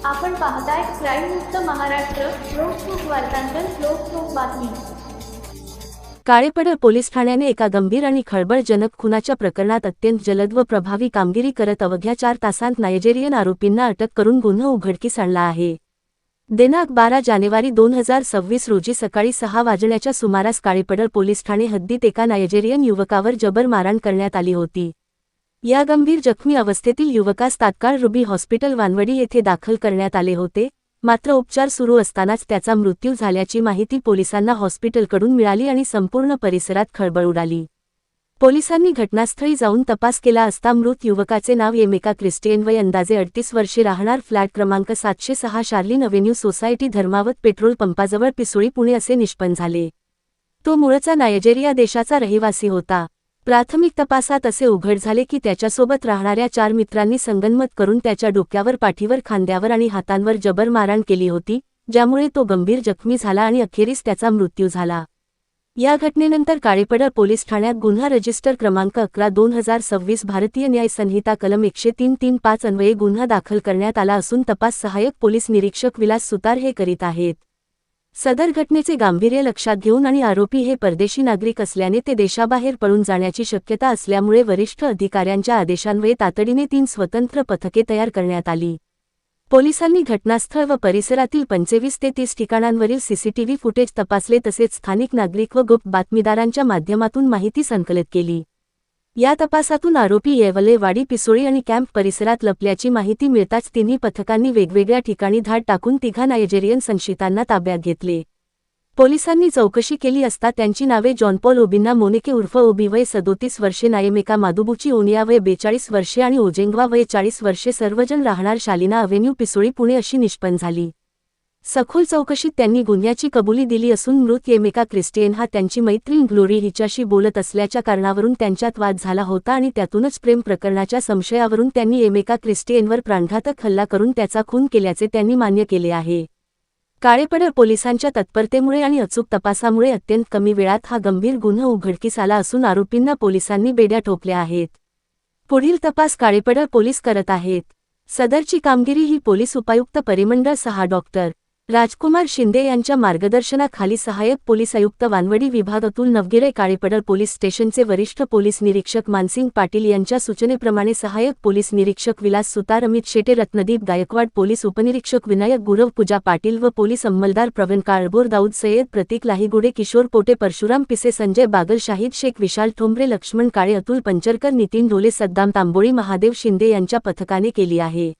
आपण पाहताय क्राईम मुक्त महाराष्ट्र. लोकसुख वार्तांकन, लोकसुख बातमी. काळेपडळ पोलीस ठाण्याने एका गंभीर आणि खळबळजनक खुनाच्या प्रकरणात अत्यंत जलद व प्रभावी कामगिरी करत अवघ्या 4 तासांत नायजेरियन आरोपींना अटक करून गुन्हा उघडकीस आणला आहे. दिनांक 12 जानेवारी 2026 रोजी सकाळी 6 वाजण्याच्या सुमारास काळेपडळ पोलीस ठाणे हद्दीत एका नायजेरियन युवकावर जबर मारहाण करण्यात आली होती. या गंभीर जखमी अवस्थेतील युवकास तात्काळ रुबी हॉस्पिटल वानवडी येथे दाखल करण्यात आले होते, मात्र उपचार सुरू असतानाच त्याचा मृत्यू झाल्याची माहिती पोलिसांना हॉस्पिटलकडून मिळाली आणि संपूर्ण परिसरात खळबळ उडाली. पोलिसांनी घटनास्थळी जाऊन तपास केला असता मृत युवकाचे नाव एमेका क्रिस्टियन, वय अंदाजे 38 वर्षे, राहणार फ्लॅट क्रमांक 706 Charlene avenue society, Dharmawat petrol पंपाजवळ, Pisoli, Pune असे निष्पन्न झाले. तो मूळचा नायजेरिया देशाचा रहिवासी होता. प्राथमिक तपासात असे उघड झाले की त्याच्यासोबत राहणाऱ्या 4 मित्रांनी संगनमत करून त्याच्या डोक्यावर, पाठीवर, खांद्यावर आणि हातांवर जबर मारहाण केली होती, ज्यामुळे तो गंभीर जखमी झाला आणि अखेरीस त्याचा मृत्यू झाला. या घटनेनंतर काळेपडळ पोलीस ठाण्यात गुन्हा रजिस्टर क्रमांक 11/2026 भारतीय न्याय संहिता कलम 103-3-5 अन्वये गुन्हा दाखल करण्यात आला असून तपास सहाय्यक पोलीस निरीक्षक विलास सुतार हे करीत आहेत. सदर घटनेचे गांभीर्य लक्षात घेऊन आणि आरोपी हे परदेशी नागरिक असल्याने ते देशाबाहेर पळून जाण्याची शक्यता असल्यामुळे वरिष्ठ अधिकाऱ्यांच्या आदेशान्वये तातडीने 3 स्वतंत्र पथके तयार करण्यात आली. पोलिसांनी घटनास्थळ व परिसरातील 25 ते 30 ठिकाणांवरील सीसीटीव्ही फुटेज तपासले, तसेच स्थानिक नागरिक व गुप्त बातमीदारांच्या माध्यमातून माहिती संकलित केली. या तपासातून आरोपी येवले, वाडी, पिसोळी आणि कॅम्प परिसरात लपल्याची माहिती मिळताच तिन्ही पथकांनी वेगवेगळ्या ठिकाणी धाड टाकून 3 नायजेरियन संशयितांना ताब्यात घेतले. पोलिसांनी चौकशी केली असता त्यांची नावे जॉन पॉल ओबिन्ना मोनेके उर्फ ओबी, वय 37 वर्षे, नायमेका मादुबुची ओनिया, वय 42 वर्षे आणि ओजेंगवा, वय 40 वर्षे, सर्वजण राहणार शालिना अव्हेन्यू, पिसोळी, पुणे अशी निष्पन्न झाली. सखोल चौकशीत त्यांनी गुन्ह्याची कबुली दिली असून मृत एमेका क्रिस्टियन हा त्यांची मैत्रीण ग्लोरी हिच्याशी बोलत असल्याच्या कारणावरून त्यांच्यात वाद झाला होता आणि त्यातूनच प्रेम प्रकरणाच्या संशयावरून त्यांनी एमेका क्रिस्टियनवर प्राणघातक हल्ला करून त्याचा खून केल्याचे त्यांनी मान्य केले आहे. काळेपडळ पोलिसांच्या तत्परतेमुळे आणि अचूक तपासामुळे अत्यंत कमी वेळात हा गंभीर गुन्हा उघडकीस आला असून आरोपींना पोलिसांनी बेड्या ठोकल्या आहेत. पुढील तपास काळेपडळ पोलीस करत आहेत. सदरची कामगिरी ही पोलीस उपायुक्त परिमंडळ 6 डॉ. राजकुमार शिंदे यांच्या मार्गदर्शनाखाली सहाय्यक पोलीस आयुक्त वानवडी विभाग अतुल नवगिरे, काळेपडळ पोलीस स्टेशनचे वरिष्ठ पोलीस निरीक्षक मानसिंग पाटील यांच्या सूचनेप्रमाणे सहाय्यक पोलीस निरीक्षक विलास सुतार, अमित शेटे, रत्नदीप गायकवाड, पोलीस उपनिरीक्षक विनायक गुरव, पूजा पाटील व पोलीस अंमलदार प्रवीण काळभोर, दाऊद सय्यद, प्रतीक लाहीगुडे, किशोर पोटे, परशुराम पिसे, संजय बागल, शाहिद शेख, विशाल ठोंबरे, लक्ष्मण काळे, अतुल पंचरकर, नितीन ढोले, सद्दाम तांबोळी, महादेव शिंदे यांच्या पथकाने केली आहे.